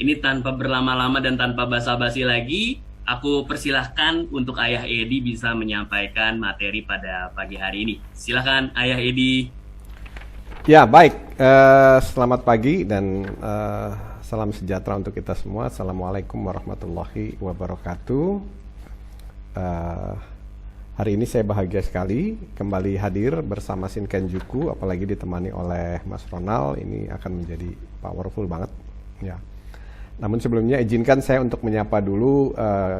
Ini tanpa berlama-lama dan tanpa basa-basi lagi, aku persilahkan untuk Ayah Edi bisa menyampaikan materi pada pagi hari ini. Silahkan Ayah Edi. Ya, baik. Selamat pagi dan salam sejahtera untuk kita semua. Assalamualaikum warahmatullahi wabarakatuh. Hari ini saya bahagia sekali kembali hadir bersama Shinkanjuku, apalagi ditemani oleh Mas Ronald. Ini akan menjadi powerful banget. Ya. Namun sebelumnya izinkan saya untuk menyapa dulu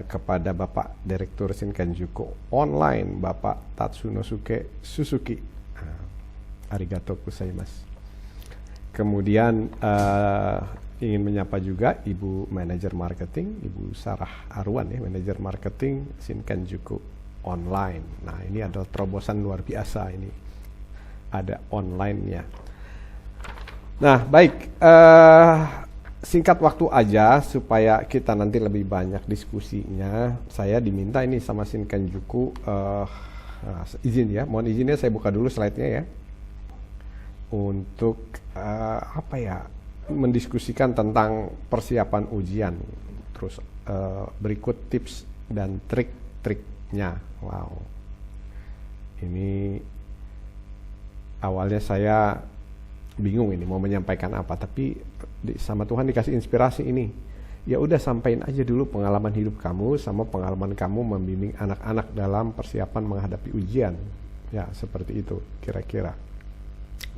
kepada Bapak Direktur Shinkanjuku Online, Bapak Tatsunosuke Suzuki. Arigato gozaimasu. Kemudian ingin menyapa juga Ibu Manajer Marketing, Ibu Sarah Arwan ya, Manajer Marketing Shinkanjuku Online. Nah, ini adalah terobosan luar biasa ini. Ada online-nya. Nah, baik. Singkat waktu aja supaya kita nanti lebih banyak diskusinya. Saya diminta ini sama Shinkanjuku izin ya. Mohon izinnya saya buka dulu slide-nya ya. Untuk mendiskusikan tentang persiapan ujian. Terus berikut tips dan trik-triknya. Wow, ini awalnya saya bingung ini mau menyampaikan apa, tapi sama Tuhan dikasih inspirasi ini. Ya udah, sampaikan aja dulu pengalaman hidup kamu sama pengalaman kamu membimbing anak-anak dalam persiapan menghadapi ujian. Ya, seperti itu kira-kira.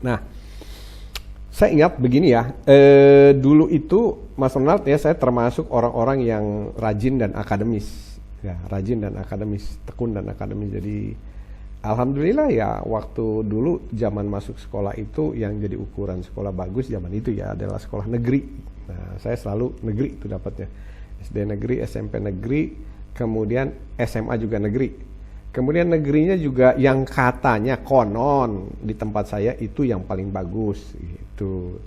Nah, saya ingat begini ya, dulu itu Mas Ronald ya, saya termasuk orang-orang yang rajin dan akademis. Ya, rajin dan akademis, tekun dan akademis. Jadi alhamdulillah ya, waktu dulu zaman masuk sekolah itu yang jadi ukuran sekolah bagus zaman itu ya adalah sekolah negeri. Nah, saya selalu negeri itu dapatnya. SD negeri, SMP negeri, kemudian SMA juga negeri. Kemudian negerinya juga yang katanya konon di tempat saya itu yang paling bagus gitu.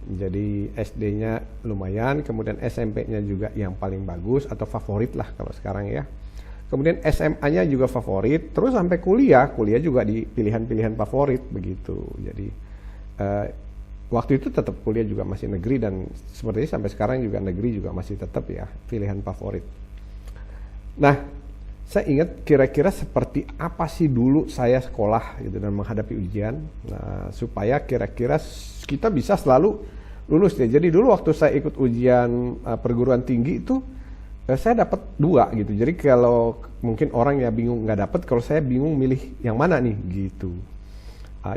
Jadi SD-nya lumayan, kemudian SMP-nya juga yang paling bagus atau favorit lah kalau sekarang ya. Kemudian SMA-nya juga favorit, terus sampai kuliah juga di pilihan-pilihan favorit begitu. Jadi waktu itu tetap kuliah juga masih negeri dan sepertinya sampai sekarang juga negeri juga masih tetap ya pilihan favorit. Nah, saya ingat kira-kira seperti apa sih dulu saya sekolah gitu dan menghadapi ujian. Nah, supaya kira-kira kita bisa selalu lulus ya. Jadi dulu waktu saya ikut ujian perguruan tinggi itu saya dapat 2 gitu. Jadi kalau mungkin orang ya bingung nggak dapat, kalau saya bingung milih yang mana nih gitu.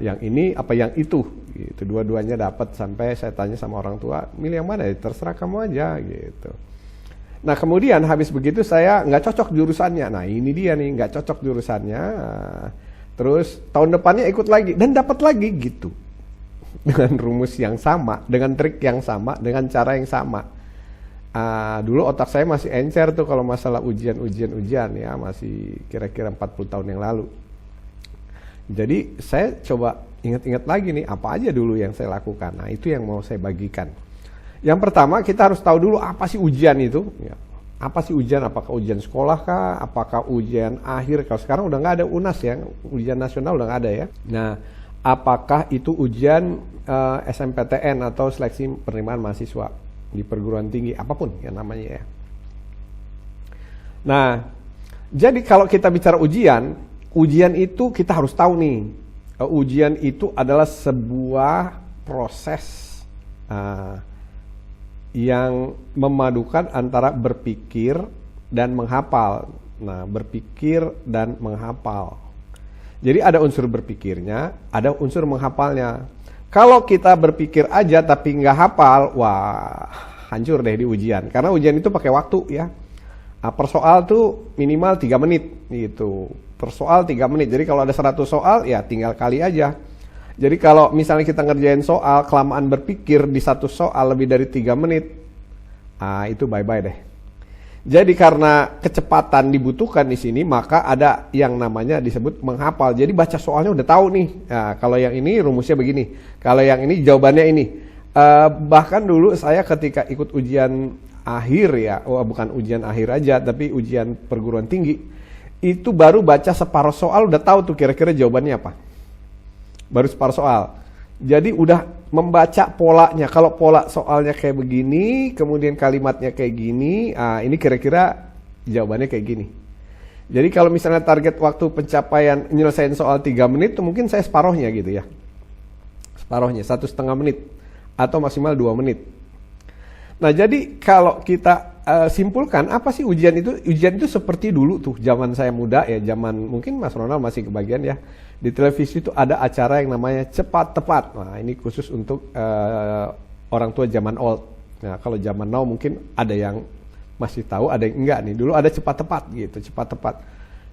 Yang ini apa yang itu gitu. Dua-duanya dapat, sampai saya tanya sama orang tua, milih yang mana ya, terserah kamu aja gitu. Nah, kemudian habis begitu saya nggak cocok jurusannya. Nah, ini dia nih, nggak cocok jurusannya. Terus tahun depannya ikut lagi dan dapat lagi gitu. Dengan rumus yang sama, dengan trik yang sama, dengan cara yang sama. Dulu otak saya masih encer tuh kalau masalah ujian ya, masih kira-kira 40 tahun yang lalu. Jadi saya coba ingat-ingat lagi nih, apa aja dulu yang saya lakukan. Nah, itu yang mau saya bagikan. Yang pertama, kita harus tahu dulu apa sih ujian itu. Ya. Apa sih ujian? Apakah ujian sekolah kah? Apakah ujian akhir? Kalau sekarang udah nggak ada UNAS ya, ujian nasional udah nggak ada ya. Nah, apakah itu ujian SMPTN atau seleksi penerimaan mahasiswa di perguruan tinggi, apapun ya namanya ya. Nah, jadi kalau kita bicara ujian itu kita harus tahu nih, ujian itu adalah sebuah proses yang memadukan antara berpikir dan menghafal. Nah, berpikir dan menghafal. Jadi ada unsur berpikirnya, ada unsur menghafalnya. Kalau kita berpikir aja tapi nggak hafal, wah hancur deh di ujian. Karena ujian itu pakai waktu ya. Per soal tuh minimal 3 menit gitu. Per soal 3 menit. Jadi kalau ada 100 soal ya tinggal kali aja. Jadi kalau misalnya kita ngerjain soal, kelamaan berpikir di satu soal lebih dari 3 menit, itu bye-bye deh. Jadi karena kecepatan dibutuhkan di sini, maka ada yang namanya disebut menghafal. Jadi baca soalnya udah tahu nih. Nah, kalau yang ini rumusnya begini, kalau yang ini jawabannya ini. Bahkan dulu saya ketika ikut ujian akhir ya, bukan ujian akhir aja, tapi ujian perguruan tinggi, itu baru baca separuh soal udah tahu tuh kira-kira jawabannya apa. Baru separuh soal. Jadi udah membaca polanya. Kalau pola soalnya kayak begini, kemudian kalimatnya kayak gini, ini kira-kira jawabannya kayak gini. Jadi kalau misalnya target waktu pencapaian nyelesain soal 3 menit, mungkin saya separohnya gitu ya. Separohnya, 1,5 menit. Atau maksimal 2 menit. Nah jadi kalau kita simpulkan, apa sih ujian itu? Ujian itu seperti dulu tuh, zaman saya muda ya, zaman mungkin Mas Ronald masih kebagian ya. Di televisi itu ada acara yang namanya Cepat Tepat. Nah ini khusus untuk orang tua zaman old. Nah kalau zaman now mungkin ada yang masih tahu, ada yang enggak nih. Dulu ada Cepat Tepat gitu, Cepat Tepat.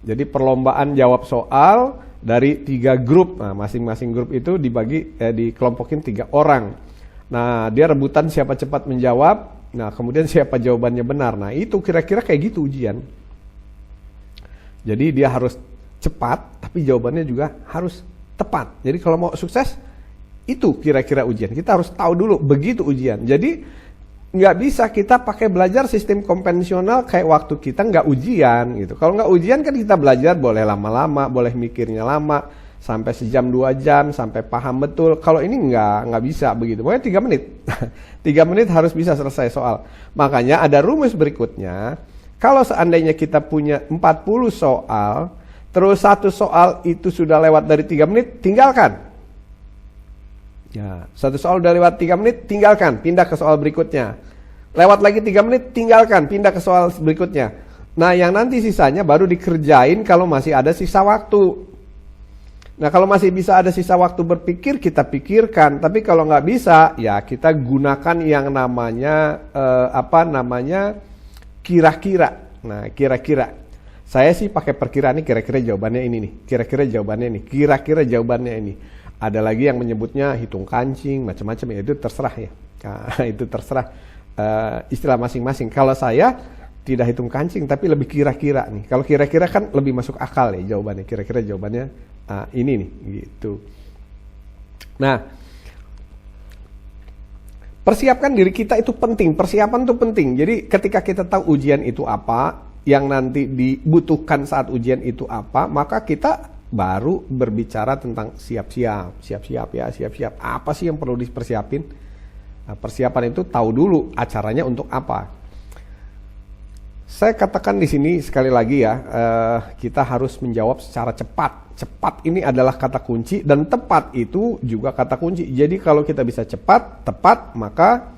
Jadi perlombaan jawab soal dari 3 grup. Nah masing-masing grup itu dibagi, dikelompokin 3 orang. Nah dia rebutan siapa cepat menjawab. Nah kemudian siapa jawabannya benar. Nah itu kira-kira kayak gitu ujian. Jadi dia harus cepat, tapi jawabannya juga harus tepat. Jadi kalau mau sukses, itu kira-kira ujian. Kita harus tahu dulu, begitu ujian. Jadi nggak bisa kita pakai belajar sistem konvensional kayak waktu kita nggak ujian gitu. Kalau nggak ujian kan kita belajar boleh lama-lama, boleh mikirnya lama, sampai sejam 2 jam, sampai paham betul. Kalau ini nggak bisa begitu. Pokoknya 3 menit. 3 menit harus bisa selesai soal. Makanya ada rumus berikutnya. Kalau seandainya kita punya 40 soal, terus 1 soal itu sudah lewat dari 3 menit, tinggalkan. Ya, 1 soal udah lewat 3 menit, tinggalkan, pindah ke soal berikutnya. Lewat lagi 3 menit, tinggalkan, pindah ke soal berikutnya. Nah, yang nanti sisanya baru dikerjain kalau masih ada sisa waktu. Nah, kalau masih bisa ada sisa waktu berpikir, kita pikirkan. Tapi kalau nggak bisa, ya kita gunakan yang namanya kira-kira. Nah, kira-kira. Saya sih pakai perkiraan, ini kira-kira jawabannya ini nih. Kira-kira jawabannya ini. Kira-kira jawabannya ini. Ada lagi yang menyebutnya hitung kancing, macam-macam ya, itu terserah ya. Nah, itu terserah istilah masing-masing. Kalau saya tidak hitung kancing, tapi lebih kira-kira nih. Kalau kira-kira kan lebih masuk akal ya jawabannya. Kira-kira jawabannya ini nih, gitu. Nah, persiapkan diri kita itu penting. Persiapan itu penting. Jadi ketika kita tahu ujian itu apa, yang nanti dibutuhkan saat ujian itu apa, maka kita baru berbicara tentang siap-siap ya, siap-siap. Apa sih yang perlu dipersiapin? Nah, persiapan itu tahu dulu acaranya untuk apa. Saya katakan di sini sekali lagi ya, kita harus menjawab secara cepat. Cepat ini adalah kata kunci dan tepat itu juga kata kunci. Jadi kalau kita bisa cepat, tepat, maka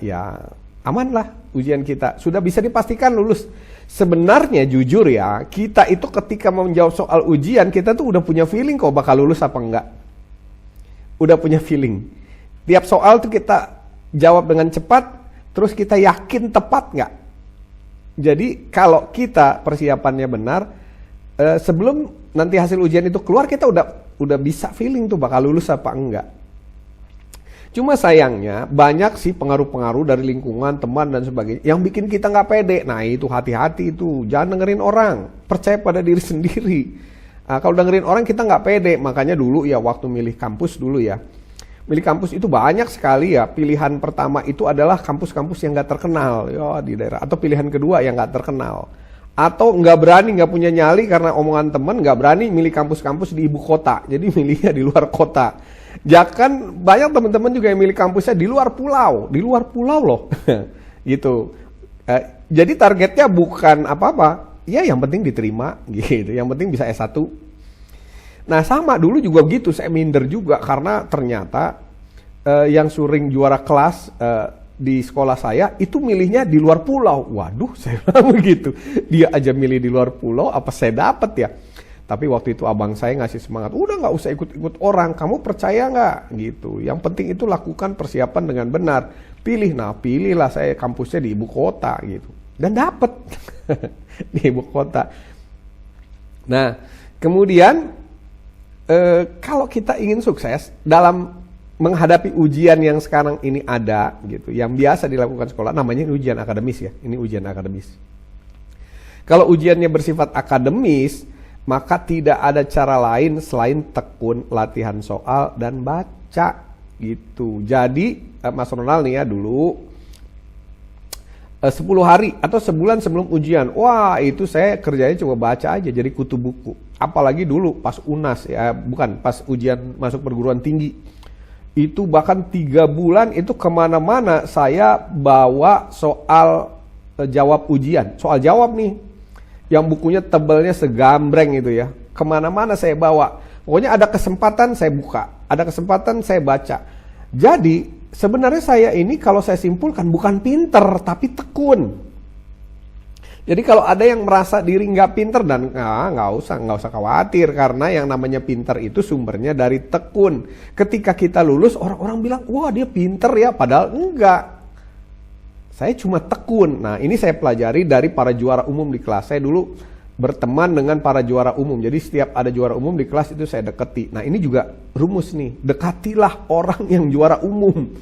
ya amanlah ujian kita. Sudah bisa dipastikan lulus. Sebenarnya jujur ya, kita itu ketika mau menjawab soal ujian, kita tuh udah punya feeling kok bakal lulus apa enggak. Udah punya feeling. Tiap soal tuh kita jawab dengan cepat, terus kita yakin tepat enggak. Jadi kalau kita persiapannya benar, sebelum nanti hasil ujian itu keluar, kita udah bisa feeling tuh bakal lulus apa enggak. Cuma sayangnya banyak sih pengaruh-pengaruh dari lingkungan, teman dan sebagainya yang bikin kita nggak pede. Nah itu hati-hati itu, jangan dengerin orang, percaya pada diri sendiri. Nah, kalau dengerin orang kita nggak pede. Makanya dulu ya waktu milih kampus dulu ya, milih kampus itu banyak sekali ya. Pilihan pertama itu adalah kampus-kampus yang nggak terkenal ya di daerah, atau pilihan kedua yang nggak terkenal, atau nggak berani, nggak punya nyali karena omongan teman, nggak berani milih kampus-kampus di ibu kota, jadi milihnya di luar kota. Jangan, banyak teman-teman juga yang milih kampusnya di luar pulau loh, gitu. Jadi targetnya bukan apa-apa, ya yang penting diterima, gitu. Yang penting bisa S1. Nah sama dulu juga begitu, saya minder juga karena ternyata yang sering juara kelas di sekolah saya itu milihnya di luar pulau. Waduh, saya bilang begitu. Dia aja milih di luar pulau, apa saya dapat ya? Tapi waktu itu abang saya ngasih semangat, udah nggak usah ikut-ikut orang, kamu percaya nggak? Gitu. Yang penting itu lakukan persiapan dengan benar. Pilihlah saya kampusnya di ibu kota gitu. Dan dapet di ibu kota. Nah, kemudian kalau kita ingin sukses dalam menghadapi ujian yang sekarang ini ada gitu, yang biasa dilakukan sekolah, namanya ujian akademis ya. Ini ujian akademis. Kalau ujiannya bersifat akademis, maka tidak ada cara lain selain tekun latihan soal dan baca gitu. Jadi Mas Ronald nih ya dulu 10 hari atau sebulan sebelum ujian, wah itu saya kerjanya cuma baca aja, jadi kutu buku. Apalagi dulu pas UNAS ya, bukan pas ujian masuk perguruan tinggi. Itu bahkan 3 bulan itu kemana-mana saya bawa soal jawab ujian. Soal jawab nih, yang bukunya tebelnya segambreng itu ya. Kemana-mana saya bawa. Pokoknya ada kesempatan saya buka, ada kesempatan saya baca. Jadi sebenarnya saya ini kalau saya simpulkan bukan pinter tapi tekun. Jadi kalau ada yang merasa diri nggak pinter dan nggak usah khawatir, karena yang namanya pinter itu sumbernya dari tekun. Ketika kita lulus orang-orang bilang wah dia pinter ya, padahal enggak. Saya cuma tekun. Nah ini saya pelajari dari para juara umum di kelas. Saya dulu berteman dengan para juara umum. Jadi setiap ada juara umum di kelas itu saya dekati. Nah ini juga rumus nih. Dekatilah orang yang juara umum.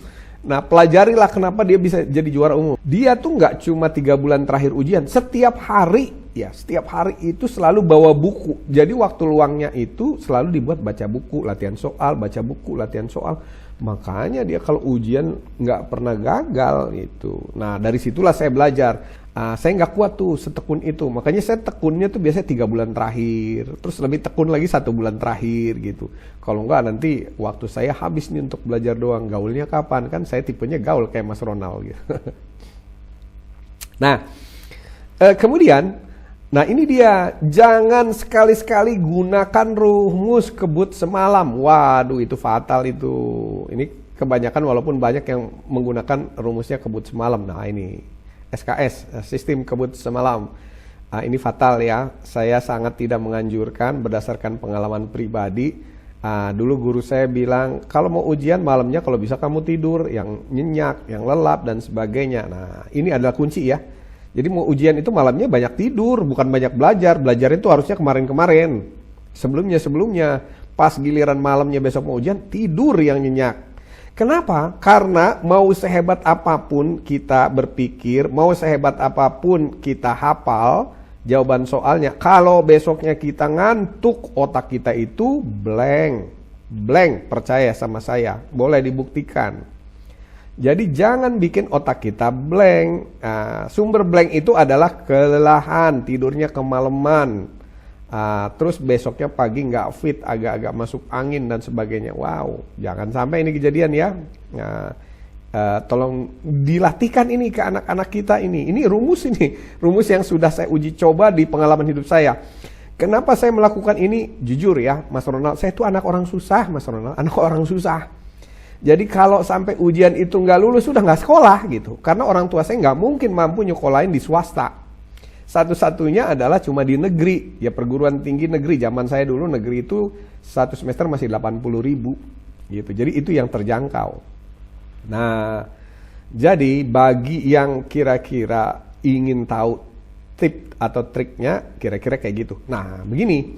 Nah pelajarilah kenapa dia bisa jadi juara umum. Dia tuh nggak cuma 3 bulan terakhir ujian. Setiap hari itu selalu bawa buku. Jadi waktu luangnya itu selalu dibuat baca buku, latihan soal, baca buku, latihan soal. Makanya dia kalau ujian nggak pernah gagal gitu. Nah dari situlah saya belajar. Saya nggak kuat tuh setekun itu. Makanya saya tekunnya tuh biasanya 3 bulan terakhir. Terus lebih tekun lagi 1 bulan terakhir gitu. Kalau nggak nanti waktu saya habis nih untuk belajar doang. Gaulnya kapan? Kan saya tipenya gaul kayak Mas Ronald gitu. Nah kemudian, nah ini dia. Jangan sekali-sekali gunakan rumus kebut semalam. Waduh itu fatal itu. Ini kebanyakan walaupun banyak yang menggunakan rumusnya kebut semalam. Nah ini SKS, sistem kebut semalam. Ini fatal ya. Saya sangat tidak menganjurkan berdasarkan pengalaman pribadi. Dulu guru saya bilang, kalau mau ujian malamnya kalau bisa kamu tidur, yang nyenyak, yang lelap dan sebagainya. Nah ini adalah kunci ya. Jadi mau ujian itu malamnya banyak tidur, bukan banyak belajar. Belajar itu harusnya kemarin-kemarin. Sebelumnya, pas giliran malamnya besok mau ujian, tidur yang nyenyak. Kenapa? Karena mau sehebat apapun kita berpikir, mau sehebat apapun kita hafal jawaban soalnya, kalau besoknya kita ngantuk, otak kita itu blank. Blank, percaya sama saya, boleh dibuktikan. Jadi jangan bikin otak kita blank. Sumber blank itu adalah kelelahan, tidurnya kemalaman. Terus besoknya pagi nggak fit, agak-agak masuk angin dan sebagainya. Wow, jangan sampai ini kejadian ya. Tolong dilatihkan ini ke anak-anak kita ini. Ini rumus yang sudah saya uji coba di pengalaman hidup saya. Kenapa saya melakukan ini? Jujur ya, Mas Ronald, saya itu anak orang susah, Mas Ronald, anak orang susah. Jadi kalau sampai ujian itu nggak lulus, sudah nggak sekolah gitu. Karena orang tua saya nggak mungkin mampu nyekolahin di swasta. Satu-satunya adalah cuma di negeri, ya perguruan tinggi negeri. Zaman saya dulu negeri itu 1 semester masih 80.000 gitu. Jadi itu yang terjangkau. Nah, jadi bagi yang kira-kira ingin tahu tip atau triknya, kira-kira kayak gitu. Nah, begini,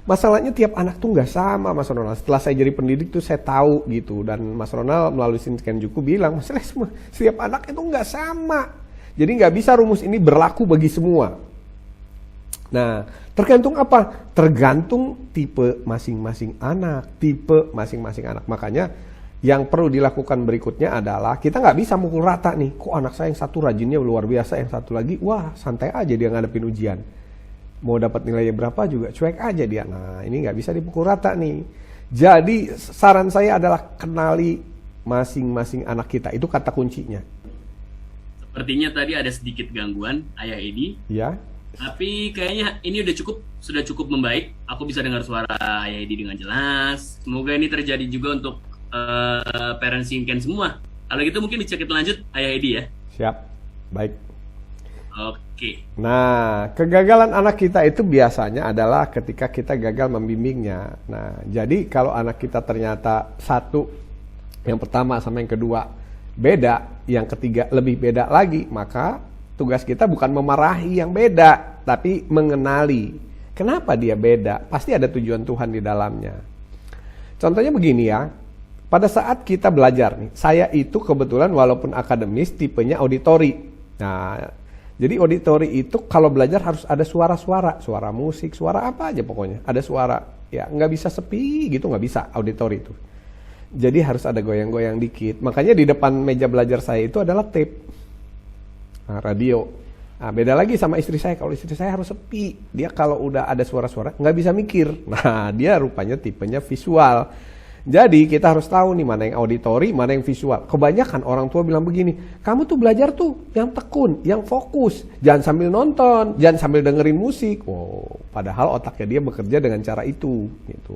masalahnya tiap anak tuh nggak sama, Mas Ronald. Setelah saya jadi pendidik tuh saya tahu gitu. Dan Mas Ronald melalui Shinkenjuku bilang, masalah semua, setiap anak itu nggak sama. Jadi nggak bisa rumus ini berlaku bagi semua. Nah, tergantung apa? Tergantung tipe masing-masing anak. Makanya yang perlu dilakukan berikutnya adalah kita nggak bisa mukul rata nih. Kok anak saya yang satu rajinnya luar biasa, yang satu lagi wah santai aja dia ngadepin ujian. Mau dapat nilainya berapa juga cuek aja dia. Nah ini nggak bisa dipukul rata nih. Jadi saran saya adalah kenali masing-masing anak kita. Itu kata kuncinya. Sepertinya tadi ada sedikit gangguan, Ayah Edi. Ya. Tapi kayaknya ini sudah cukup membaik. Aku bisa dengar suara Ayah Edi dengan jelas. Semoga ini terjadi juga untuk parents Shinken semua. Kalau gitu mungkin bisa kita lanjut, Ayah Edi ya. Siap, baik. Oke. Nah, kegagalan anak kita itu biasanya adalah ketika kita gagal membimbingnya. Nah, jadi kalau anak kita ternyata satu, yang pertama sama yang kedua beda, yang ketiga lebih beda lagi, maka tugas kita bukan memarahi yang beda, tapi mengenali kenapa dia beda. Pasti ada tujuan Tuhan di dalamnya. Contohnya begini ya, pada saat kita belajar nih, saya itu kebetulan walaupun akademis tipenya auditori. Nah, jadi auditori itu kalau belajar harus ada suara-suara, suara musik, suara apa aja pokoknya, ada suara. Ya nggak bisa sepi gitu, nggak bisa auditori itu. Jadi harus ada goyang-goyang dikit. Makanya di depan meja belajar saya itu adalah tape, radio. Nah, beda lagi sama istri saya. Kalau istri saya harus sepi. Dia kalau udah ada suara-suara nggak bisa mikir. Nah, dia rupanya tipenya visual. Jadi kita harus tahu nih mana yang auditori, mana yang visual. Kebanyakan orang tua bilang begini, kamu tuh belajar tuh yang tekun, yang fokus. Jangan sambil nonton, jangan sambil dengerin musik. Oh, padahal otaknya dia bekerja dengan cara itu. Gitu.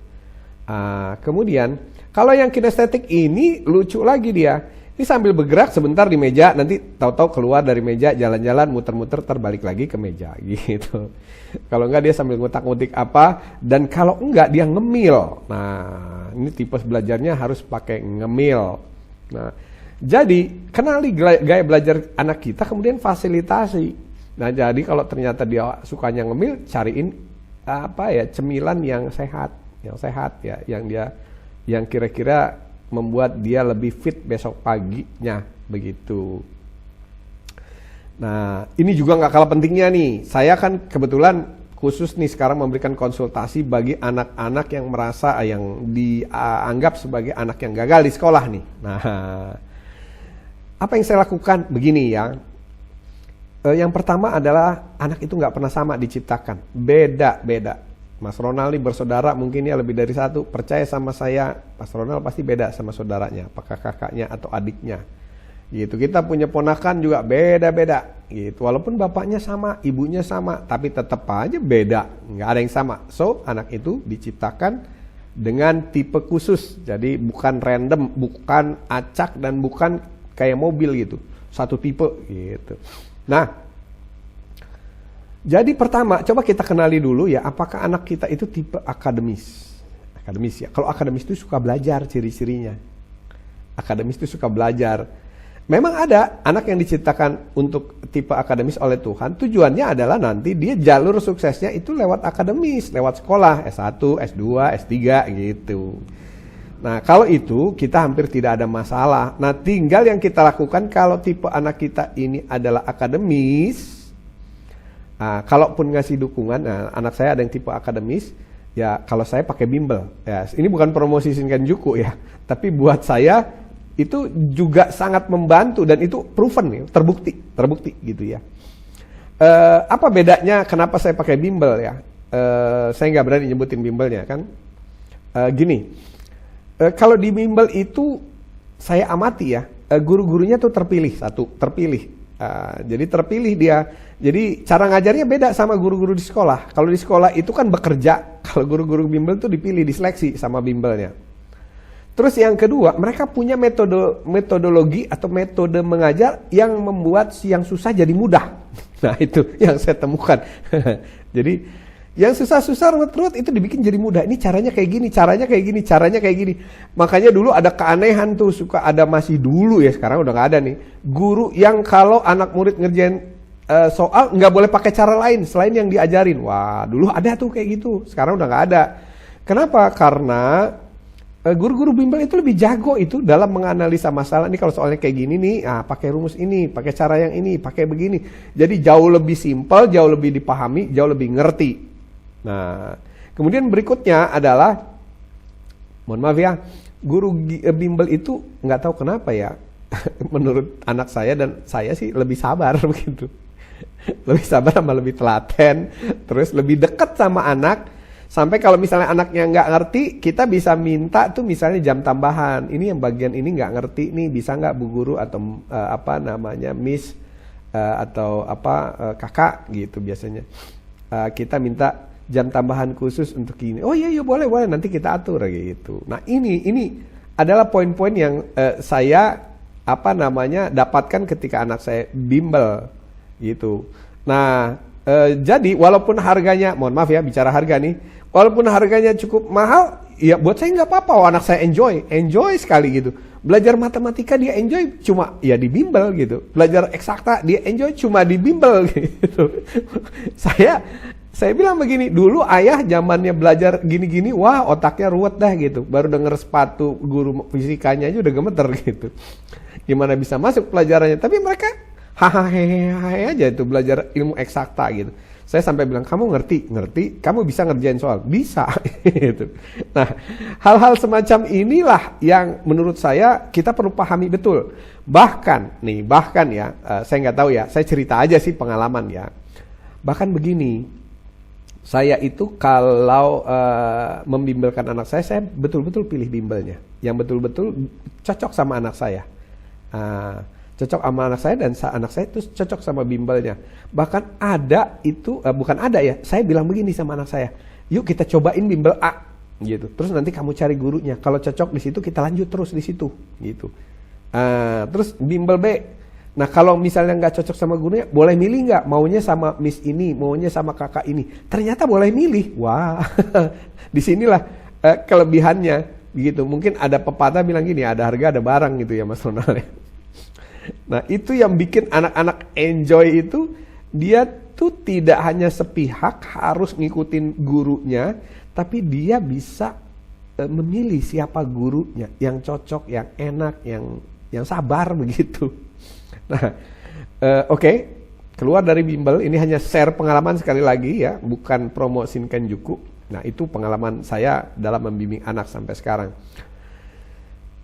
Kemudian, kalau yang kinestetik ini lucu lagi dia. Ini sambil bergerak sebentar di meja, nanti tahu-tahu keluar dari meja, jalan-jalan, muter-muter, terbalik lagi ke meja. Gitu. Kalau enggak dia sambil ngutak-ngutik apa, dan kalau enggak dia ngemil. Nah, ini tipe belajarnya harus pakai ngemil. Nah, jadi kenali gaya belajar anak kita, kemudian fasilitasi. Nah, jadi kalau ternyata dia sukanya ngemil, cariin cemilan yang sehat ya, yang kira-kira membuat dia lebih fit besok paginya, begitu. Nah, ini juga nggak kalah pentingnya nih. Saya kan kebetulan khusus nih sekarang memberikan konsultasi bagi anak-anak yang merasa yang dianggap sebagai anak yang gagal di sekolah nih. Nah, apa yang saya lakukan? Begini ya. Yang pertama adalah anak itu nggak pernah sama diciptakan. Beda-beda. Mas Ronald nih bersaudara mungkinnya lebih dari satu. Percaya sama saya, Mas Ronald pasti beda sama saudaranya, apakah kakaknya atau adiknya. Gitu. Kita punya ponakan juga beda-beda gitu. Walaupun bapaknya sama, ibunya sama, tapi tetap aja beda, nggak ada yang sama. So, anak itu diciptakan dengan tipe khusus. Jadi bukan random, bukan acak, dan bukan kayak mobil gitu. Satu tipe gitu. Nah, jadi pertama coba kita kenali dulu ya, apakah anak kita itu tipe akademis. Akademis ya. Kalau akademis itu suka belajar, ciri-cirinya. Akademis itu suka belajar. Memang ada anak yang diciptakan untuk tipe akademis oleh Tuhan. Tujuannya adalah nanti dia jalur suksesnya itu lewat akademis, lewat sekolah, S1, S2, S3 gitu. Nah, kalau itu kita hampir tidak ada masalah. Nah, tinggal yang kita lakukan kalau tipe anak kita ini adalah akademis. Nah, kalaupun ngasih dukungan, nah, anak saya ada yang tipe akademis, ya kalau saya pakai bimbel. Ya, ini bukan promosi Shinkanjuku ya, tapi buat saya itu juga sangat membantu dan itu proven nih, terbukti gitu ya. Apa bedanya kenapa saya pakai bimbel ya? Saya nggak berani nyebutin bimbelnya kan. Gini, kalau di bimbel itu saya amati ya, guru-gurunya tuh terpilih. Jadi terpilih dia. Jadi cara ngajarnya beda sama guru-guru di sekolah. Kalau di sekolah itu kan bekerja, kalau guru-guru bimbel tuh dipilih, diseleksi sama bimbelnya. Terus yang kedua, mereka punya metodologi atau metode mengajar yang membuat yang susah jadi mudah. Nah, itu yang saya temukan. Jadi yang susah-susah ruwet-ruwet itu dibikin jadi mudah. Ini caranya kayak gini, caranya kayak gini, caranya kayak gini. Makanya dulu ada keanehan tuh, suka ada, masih dulu ya, sekarang udah gak ada nih, guru yang kalau anak murid ngerjain soal nggak boleh pakai cara lain selain yang diajarin. Wah, dulu ada tuh kayak gitu, sekarang udah gak ada. Kenapa? Karena guru-guru bimbel itu lebih jago itu dalam menganalisa masalah. Ini kalau soalnya kayak gini nih, pakai rumus ini, pakai cara yang ini, pakai begini. Jadi jauh lebih simpel, jauh lebih dipahami, jauh lebih ngerti. Nah, kemudian berikutnya adalah, mohon maaf ya, guru bimbel itu nggak tahu kenapa ya, menurut anak saya dan saya sih lebih sabar begitu. Lebih sabar sama lebih telaten, terus lebih dekat sama anak. Sampai kalau misalnya anaknya nggak ngerti, kita bisa minta tuh misalnya jam tambahan. Ini yang bagian ini nggak ngerti nih, bisa nggak Bu Guru atau Miss atau kakak gitu biasanya. Kita minta jam tambahan khusus untuk ini. Oh iya boleh nanti kita atur gitu. Nah ini adalah poin-poin yang saya dapatkan ketika anak saya bimbel gitu. Nah jadi walaupun harganya, mohon maaf ya bicara harga nih, walaupun harganya cukup mahal, ya buat saya nggak apa-apa. Anak saya enjoy sekali gitu. Belajar matematika dia enjoy cuma ya di bimbel gitu. Belajar eksakta dia enjoy cuma di bimbel gitu. Saya bilang begini, dulu ayah zamannya belajar gini-gini, wah otaknya ruwet dah gitu. Baru denger sepatu guru fisikanya aja udah gemeter gitu. Gimana bisa masuk pelajarannya? Tapi mereka hahaha aja itu belajar ilmu eksakta gitu. Saya sampai bilang, kamu ngerti, kamu bisa ngerjain soal, bisa gitu. Nah, hal-hal semacam inilah yang menurut saya kita perlu pahami betul. Bahkan ya, saya nggak tahu ya, saya cerita aja sih pengalaman ya. Bahkan begini, Saya itu kalau membimbelkan anak saya betul-betul pilih bimbelnya yang betul-betul cocok sama anak saya. Cocok sama anak saya dan anak saya itu cocok sama bimbelnya. Bahkan ada itu, bukan ada ya, saya bilang begini sama anak saya, yuk kita cobain bimbel A gitu. Terus nanti kamu cari gurunya, kalau cocok di situ kita lanjut terus di situ gitu. Terus bimbel B. Nah kalau misalnya nggak cocok sama gurunya, boleh milih nggak? Maunya sama miss ini, maunya sama kakak ini. Ternyata boleh milih. Wah, disinilah kelebihannya gitu. Mungkin ada pepatah bilang gini, ada harga ada barang gitu ya Mas Ronald. Nah itu yang bikin anak-anak enjoy itu, dia tuh tidak hanya sepihak harus ngikutin gurunya, tapi dia bisa memilih siapa gurunya yang cocok, yang enak, yang sabar begitu. Nah, oke. Keluar dari bimbel, ini hanya share pengalaman sekali lagi ya, bukan promosiin Kenjuku. Nah, itu pengalaman saya dalam membimbing anak sampai sekarang.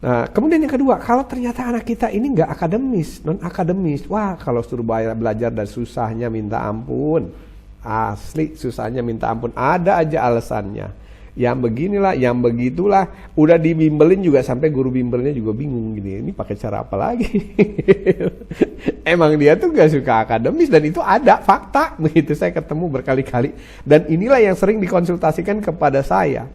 Nah, kemudian yang kedua, kalau ternyata anak kita ini nggak akademis, non akademis, wah kalau suruh belajar dan susahnya minta ampun, asli susahnya minta ampun, ada aja alasannya. Yang beginilah, yang begitulah, udah dibimbelin juga sampai guru bimbelnya juga bingung gini, ini pakai cara apa lagi? Emang dia tuh gak suka akademis dan itu ada fakta, begitu saya ketemu berkali-kali dan inilah yang sering dikonsultasikan kepada saya.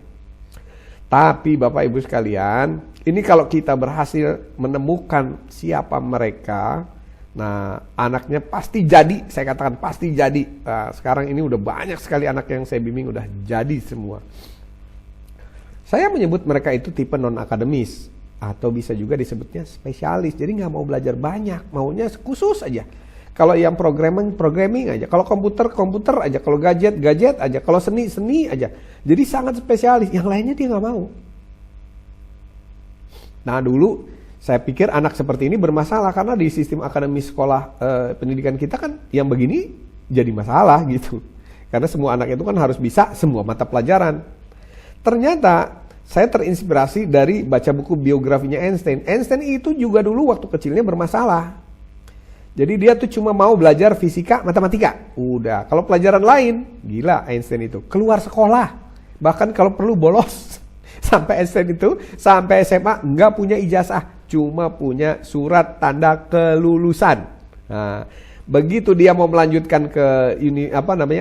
Tapi Bapak Ibu sekalian, ini kalau kita berhasil menemukan siapa mereka, nah anaknya pasti jadi, saya katakan pasti jadi. Nah, sekarang ini udah banyak sekali anak yang saya bimbing udah jadi semua. Saya menyebut mereka itu tipe non-akademis atau bisa juga disebutnya spesialis. Jadi nggak mau belajar banyak, maunya khusus aja. Kalau yang programming aja. Kalau komputer aja. Kalau gadget aja. Kalau seni aja. Jadi sangat spesialis. Yang lainnya dia nggak mau. Nah dulu saya pikir anak seperti ini bermasalah karena di sistem akademis sekolah pendidikan kita kan yang begini jadi masalah gitu. Karena semua anak itu kan harus bisa semua mata pelajaran. Ternyata saya terinspirasi dari baca buku biografinya Einstein. Einstein itu juga dulu waktu kecilnya bermasalah. Jadi dia tuh cuma mau belajar fisika, matematika. Udah, kalau pelajaran lain, gila Einstein itu. Keluar sekolah, bahkan kalau perlu bolos. Sampai Einstein itu, sampai SMA nggak punya ijazah. Cuma punya surat tanda kelulusan. Nah, begitu dia mau melanjutkan ke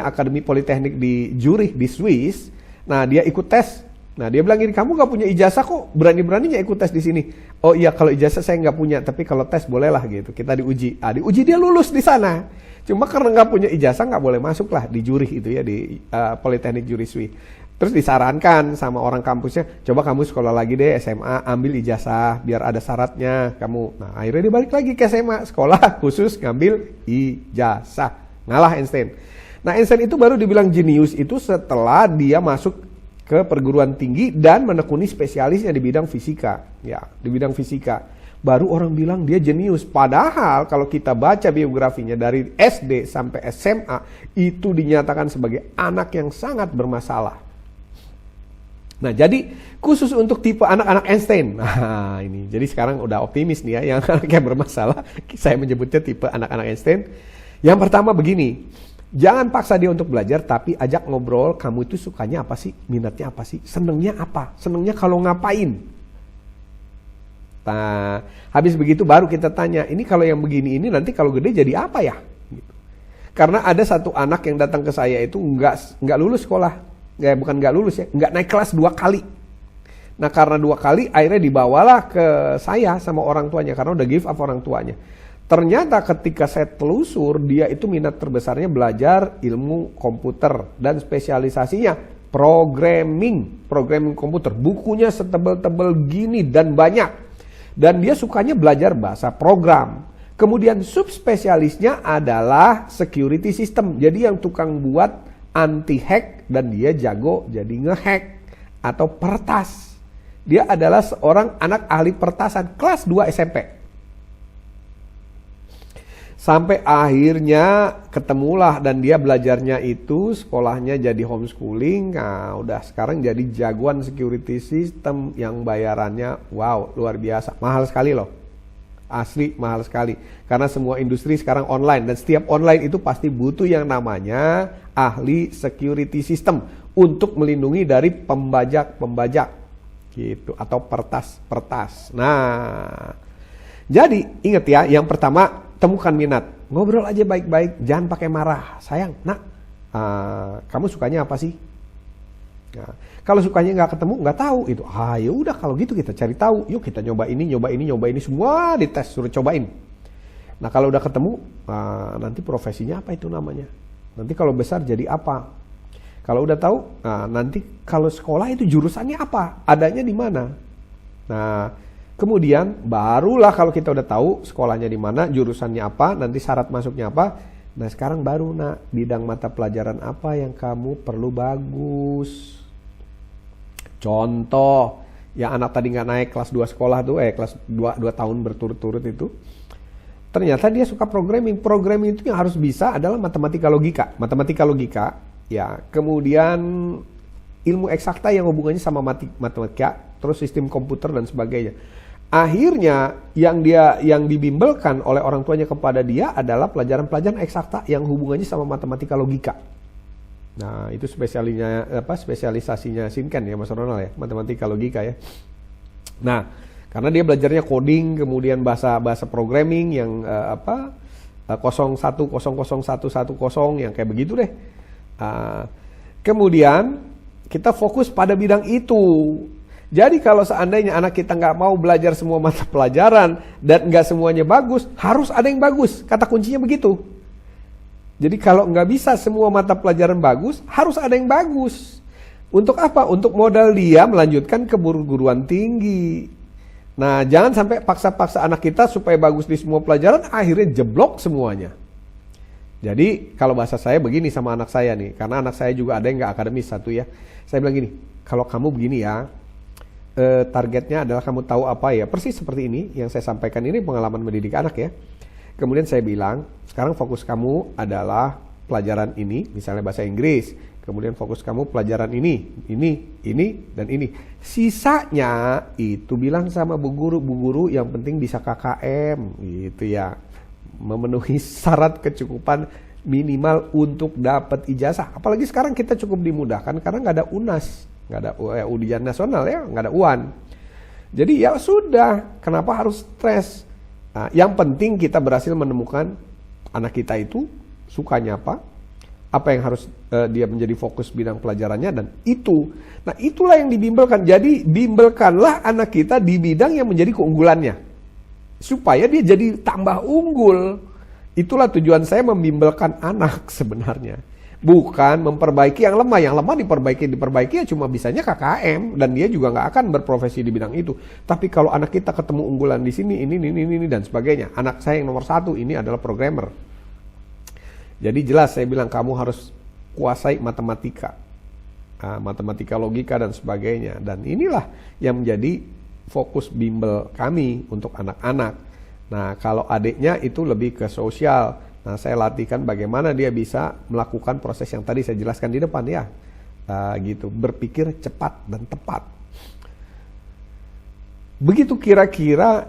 Akademi Politeknik di Zurich, di Swiss. Nah dia ikut tes. Nah dia bilang gini, kamu gak punya ijazah kok, berani-beraninya ikut tes di sini. Oh iya kalau ijazah saya gak punya, tapi kalau tes bolehlah gitu. Kita diuji. Diuji dia lulus di sana. Cuma karena gak punya ijazah gak boleh masuk lah di Zurich itu ya, di Politeknik Zurich Swiss. Terus disarankan sama orang kampusnya, coba kamu sekolah lagi deh SMA, ambil ijazah biar ada syaratnya kamu. Nah akhirnya dia balik lagi ke SMA, sekolah khusus ngambil ijazah. Ngalah Einstein. Nah Einstein itu baru dibilang jenius itu setelah dia masuk ke perguruan tinggi dan menekuni spesialisnya di bidang fisika. Ya, di bidang fisika. Baru orang bilang dia jenius. Padahal kalau kita baca biografinya dari SD sampai SMA, itu dinyatakan sebagai anak yang sangat bermasalah. Nah jadi khusus untuk tipe anak-anak Einstein. Nah ini, jadi sekarang udah optimis nih ya, yang anak yang bermasalah. Saya menyebutnya tipe anak-anak Einstein. Yang pertama begini, jangan paksa dia untuk belajar, tapi ajak ngobrol, kamu itu sukanya apa sih? Minatnya apa sih? Senengnya apa? Senengnya kalau ngapain? Nah, habis begitu baru kita tanya, ini kalau yang begini ini nanti kalau gede jadi apa ya? Gitu. Karena ada satu anak yang datang ke saya itu nggak lulus sekolah. Bukan nggak lulus ya, nggak naik kelas 2 kali. Nah karena 2 kali akhirnya dibawalah ke saya sama orang tuanya, karena udah give up orang tuanya. Ternyata ketika saya telusur, dia itu minat terbesarnya belajar ilmu komputer dan spesialisasinya programming komputer. Bukunya setebal-tebal gini dan banyak. Dan dia sukanya belajar bahasa program. Kemudian subspesialisnya adalah security system. Jadi yang tukang buat anti hack dan dia jago jadi ngehack atau pertas. Dia adalah seorang anak ahli pertasan kelas 2 SMP. Sampai akhirnya ketemulah dan dia belajarnya itu sekolahnya jadi homeschooling. Nah udah sekarang jadi jagoan security system yang bayarannya wow luar biasa. Mahal sekali loh. Asli mahal sekali. Karena semua industri sekarang online. Dan setiap online itu pasti butuh yang namanya ahli security system. Untuk melindungi dari pembajak-pembajak. Gitu. Atau pertas-pertas. Nah, jadi ingat ya, yang pertama temukan minat. Ngobrol aja baik-baik, jangan pakai marah. Sayang, nak, kamu sukanya apa sih? Nah, kalau sukanya nggak ketemu, nggak tahu itu. Ya udah kalau gitu kita cari tahu. Yuk kita nyoba ini, semua dites, suruh cobain. Nah kalau udah ketemu, nanti profesinya apa itu namanya? Nanti kalau besar jadi apa? Kalau udah tahu, nanti kalau sekolah itu jurusannya apa? Adanya di mana? Nah kemudian barulah kalau kita udah tahu sekolahnya di mana, jurusannya apa, nanti syarat masuknya apa. Nah sekarang baru bidang mata pelajaran apa yang kamu perlu bagus. Contoh, yang anak tadi nggak naik kelas 2 sekolah tuh, kelas 2 tahun berturut-turut itu. Ternyata dia suka programming. Programming itu yang harus bisa adalah matematika logika. Matematika logika, ya. Kemudian ilmu eksakta yang hubungannya sama matematika, terus sistem komputer dan sebagainya. Akhirnya yang dibimbelkan oleh orang tuanya kepada dia adalah pelajaran-pelajaran eksakta yang hubungannya sama matematika logika. Nah, itu spesialisasinya Sinken ya Mas Ronald ya, matematika logika ya. Nah, karena dia belajarnya coding, kemudian bahasa programming yang 010010 yang kayak begitu deh. Kemudian kita fokus pada bidang itu. Jadi kalau seandainya anak kita nggak mau belajar semua mata pelajaran dan nggak semuanya bagus, harus ada yang bagus. Kata kuncinya begitu. Jadi kalau nggak bisa semua mata pelajaran bagus, harus ada yang bagus. Untuk apa? Untuk modal dia melanjutkan ke perguruan tinggi. Nah, jangan sampai paksa-paksa anak kita supaya bagus di semua pelajaran, akhirnya jeblok semuanya. Jadi kalau bahasa saya begini sama anak saya nih, karena anak saya juga ada yang nggak akademis satu ya. Saya bilang gini, kalau kamu begini ya, targetnya adalah kamu tahu apa ya, persis seperti ini yang saya sampaikan ini pengalaman mendidik anak ya. Kemudian saya bilang, sekarang fokus kamu adalah pelajaran ini, misalnya bahasa Inggris. Kemudian fokus kamu pelajaran ini, dan ini. Sisanya itu bilang sama bu guru yang penting bisa KKM, gitu ya. Memenuhi syarat kecukupan minimal untuk dapat ijazah. Apalagi sekarang kita cukup dimudahkan karena nggak ada UNAS, nggak ada ujian nasional ya, nggak ada UAN. Jadi ya sudah, kenapa harus stres? Nah, yang penting kita berhasil menemukan anak kita itu sukanya apa yang harus dia menjadi fokus bidang pelajarannya dan itu. Nah itulah yang dibimbelkan. Jadi bimbelkanlah anak kita di bidang yang menjadi keunggulannya. Supaya dia jadi tambah unggul. Itulah tujuan saya membimbelkan anak sebenarnya. Bukan memperbaiki yang lemah. Yang lemah diperbaiki ya cuma bisanya KKM. Dan dia juga nggak akan berprofesi di bidang itu. Tapi kalau anak kita ketemu unggulan di sini, ini dan sebagainya. Anak saya yang nomor 1 ini adalah programmer. Jadi jelas saya bilang kamu harus kuasai matematika. Matematika logika dan sebagainya. Dan inilah yang menjadi fokus bimbel kami untuk anak-anak. Nah kalau adiknya itu lebih ke sosial. Nah, saya latihkan bagaimana dia bisa melakukan proses yang tadi saya jelaskan di depan ya. Gitu, berpikir cepat dan tepat. Begitu kira-kira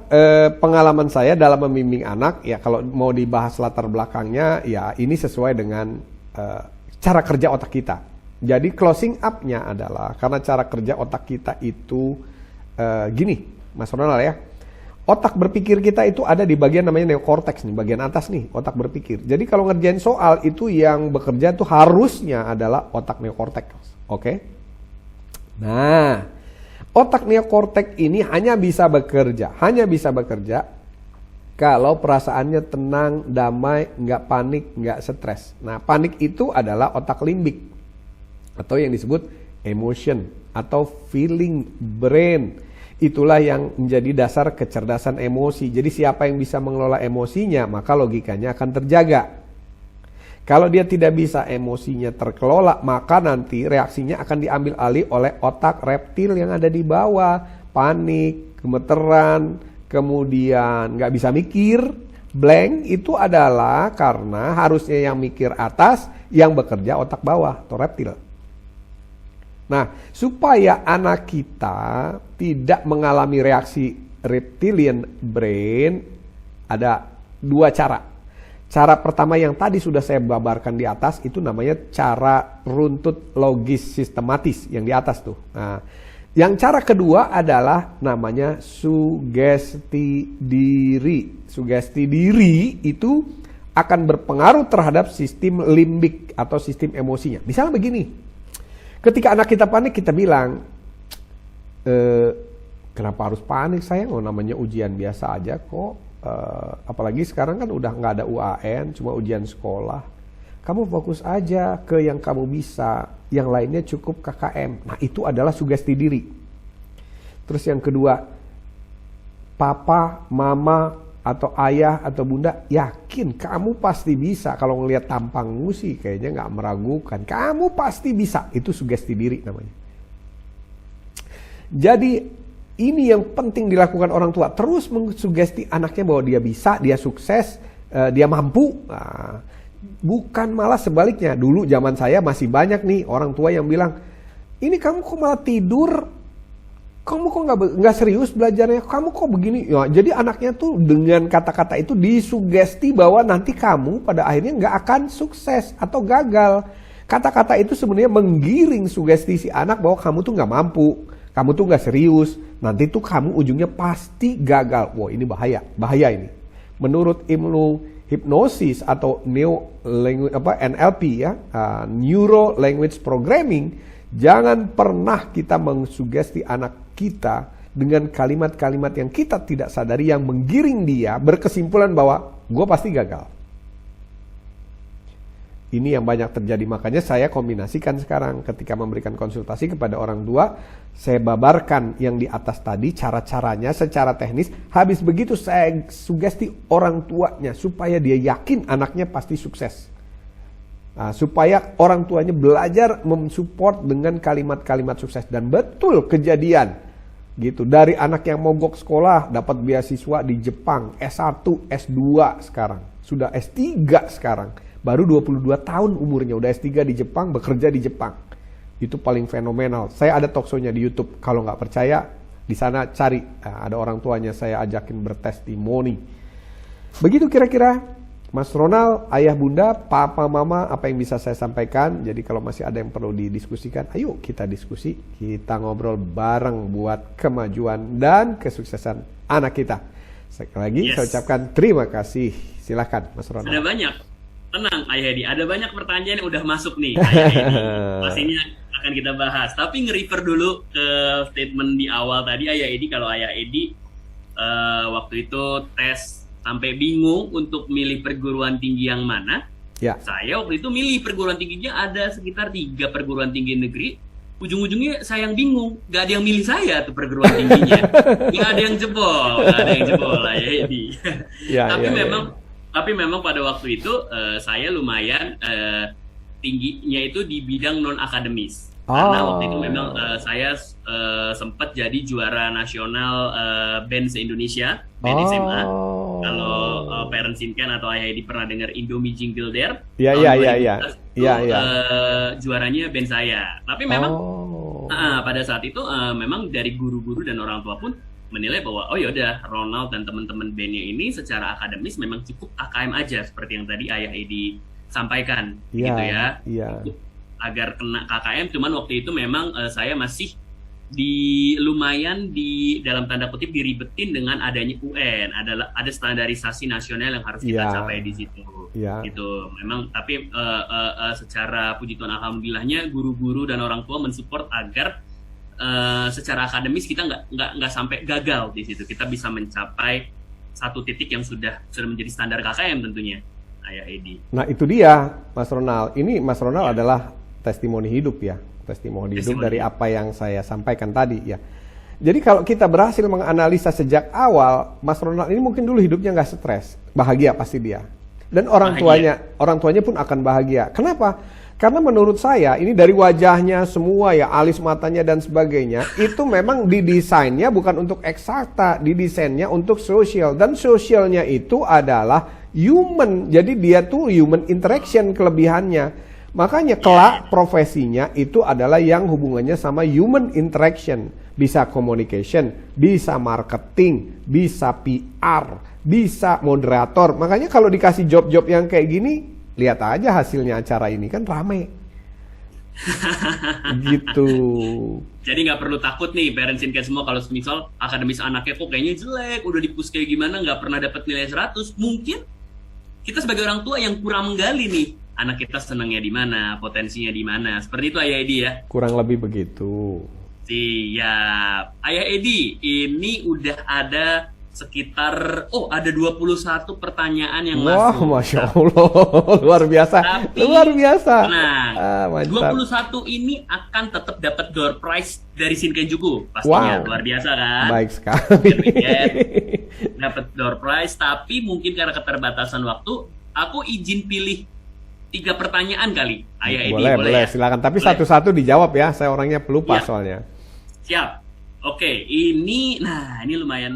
pengalaman saya dalam membimbing anak, ya kalau mau dibahas latar belakangnya, ya ini sesuai dengan cara kerja otak kita. Jadi closing up-nya adalah, karena cara kerja otak kita itu gini, Mas Ronald ya. Otak berpikir kita itu ada di bagian namanya neokorteks nih, bagian atas nih, otak berpikir. Jadi kalau ngerjain soal itu yang bekerja itu harusnya adalah otak neokorteks. Oke? Nah, otak neokorteks ini hanya bisa bekerja kalau perasaannya tenang, damai, nggak panik, nggak stres. Nah, panik itu adalah otak limbik atau yang disebut emotion atau feeling brain. Itulah yang menjadi dasar kecerdasan emosi. Jadi siapa yang bisa mengelola emosinya, maka logikanya akan terjaga. Kalau dia tidak bisa emosinya terkelola, maka nanti reaksinya akan diambil alih oleh otak reptil yang ada di bawah. Panik, gemeteran, kemudian nggak bisa mikir. Blank itu adalah karena harusnya yang mikir atas, yang bekerja otak bawah atau reptil. Nah, supaya anak kita tidak mengalami reaksi reptilian brain, Ada dua cara. Cara pertama yang tadi sudah saya babarkan di atas, itu namanya cara runtut logis sistematis yang di atas tuh. Nah, yang cara kedua adalah namanya sugesti diri. Sugesti diri itu akan berpengaruh terhadap sistem limbik atau sistem emosinya. Misalnya begini, ketika anak kita panik, kita bilang, kenapa harus panik sayang? Oh, namanya ujian biasa aja kok. Apalagi sekarang kan udah nggak ada UAN, cuma ujian sekolah. Kamu fokus aja ke yang kamu bisa, yang lainnya cukup KKM. Nah, itu adalah sugesti diri. Terus yang kedua, papa, mama, atau ayah, atau bunda yakin kamu pasti bisa. Kalau ngelihat tampangmu sih kayaknya nggak meragukan. Kamu pasti bisa. Itu sugesti diri namanya. Jadi ini yang penting dilakukan orang tua. Terus mensugesti anaknya bahwa dia bisa, dia sukses, dia mampu. Nah, bukan malah sebaliknya. Dulu zaman saya masih banyak nih orang tua yang bilang, ini kamu kok malah tidur? Kamu kok nggak serius belajarnya? Kamu kok begini? Ya, jadi anaknya tuh dengan kata-kata itu disugesti bahwa nanti kamu pada akhirnya nggak akan sukses atau gagal. Kata-kata itu sebenarnya menggiring sugesti si anak bahwa kamu tuh nggak mampu. Kamu tuh nggak serius, nanti tuh kamu ujungnya pasti gagal. Wah, ini bahaya ini. Menurut ilmu hipnosis atau NLP ya, Neuro Language Programming, jangan pernah kita mengsugesti anak kita dengan kalimat-kalimat yang kita tidak sadari yang menggiring dia berkesimpulan bahwa gue pasti gagal. Ini yang banyak terjadi, makanya saya kombinasikan sekarang ketika memberikan konsultasi kepada orang tua, saya babarkan yang di atas tadi cara-caranya secara teknis, habis begitu saya sugesti orang tuanya supaya dia yakin anaknya pasti sukses. Nah, supaya orang tuanya belajar mensupport dengan kalimat-kalimat sukses, dan betul kejadian gitu, dari anak yang mogok sekolah dapat beasiswa di Jepang, S1, S2 sekarang, sudah S3 sekarang. Baru 22 tahun umurnya, udah S3 di Jepang, bekerja di Jepang. Itu paling fenomenal. Saya ada talkshow-nya di YouTube. Kalau nggak percaya, di sana cari. Nah, ada orang tuanya, saya ajakin bertestimoni. Begitu kira-kira, Mas Ronald, ayah bunda, papa mama, apa yang bisa saya sampaikan. Jadi kalau masih ada yang perlu didiskusikan, ayo kita diskusi. Kita ngobrol bareng buat kemajuan dan kesuksesan anak kita. Sekali lagi, saya ucapkan terima kasih. Silakan, Mas Ronald. Ada banyak. Tenang Ayah Edi, ada banyak pertanyaan yang udah masuk nih Ayah Edi. Pastinya akan kita bahas. Tapi nge-refer dulu ke statement di awal tadi Ayah Edi. Kalau Ayah Edi waktu itu tes sampai bingung untuk milih perguruan tinggi yang mana. Ya. Saya waktu itu milih perguruan tingginya ada sekitar 3 perguruan tinggi negeri. Ujung-ujungnya saya yang bingung, gak ada yang milih saya tuh perguruan tingginya. Gak ada yang jebol Ayah Edi. Tapi memang pada waktu itu saya lumayan tingginya itu di bidang non akademis. Karena waktu itu memang saya sempat jadi juara nasional band se-Indonesia, band SMA. Kalau Parents in Can atau Ayah Edi pernah dengar Indomie Jingle Dare? Iya. Juaranya band saya. Tapi memang pada saat itu memang dari guru-guru dan orang tua pun menilai bahwa oh yaudah Ronald dan teman-teman bandnya ini secara akademis memang cukup AKM aja seperti yang tadi Ayah Edi sampaikan gitu ya. Cukup agar kena KKM, cuman waktu itu memang saya masih lumayan di dalam tanda kutip diribetin dengan adanya UN, ada standarisasi nasional yang harus kita capai di situ. Gitu. Memang tapi secara puji Tuhan alhamdulillahnya guru-guru dan orang tua mensupport agar secara akademis kita nggak sampai gagal di situ. Kita bisa mencapai satu titik yang sudah menjadi standar KKM tentunya, Ayah Edi. Nah itu dia, Mas Ronald. Ini Mas Ronald adalah testimoni hidup ya, testimoni hidup dari apa yang saya sampaikan tadi ya. Jadi kalau kita berhasil menganalisa sejak awal, Mas Ronald ini mungkin dulu hidupnya nggak stres, bahagia pasti dia. Dan orang tuanya pun akan bahagia. Kenapa? Karena menurut saya ini dari wajahnya semua ya, alis matanya dan sebagainya, itu memang didesainnya bukan untuk eksakta, didesainnya untuk sosial. Dan sosialnya itu adalah human, jadi dia tuh human interaction kelebihannya. Makanya kelak profesinya itu adalah yang hubungannya sama human interaction. Bisa communication, bisa marketing, bisa PR, bisa moderator. Makanya kalau dikasih job-job yang kayak gini, lihat aja hasilnya acara ini kan rame. Gitu. Jadi nggak perlu takut nih parents in Can semua kalau misal akademis anaknya kok kayaknya jelek, udah dipus kayak gimana nggak pernah dapat nilai 100. Mungkin kita sebagai orang tua yang kurang menggali nih, anak kita senangnya di mana, potensinya di mana. Seperti itu Ayah Edi ya. Kurang lebih begitu. Siap. Ayah Edi, ini udah ada sekitar ada 21 pertanyaan yang Wah, masuk. Masya Allah, luar biasa. Tapi, luar biasa. Tenang, mantap. 21 ini akan tetap dapat door prize dari Shinkenjuku pastinya. Wow. Luar biasa kan? Baik sekali. Dapat door prize, tapi mungkin karena keterbatasan waktu, aku izin pilih 3 pertanyaan kali. Ayah Edi, boleh, ya? silakan. Tapi Boleh. satu-satu dijawab ya. Saya orangnya pelupa Iya. soalnya. Siap. Oke, ini lumayan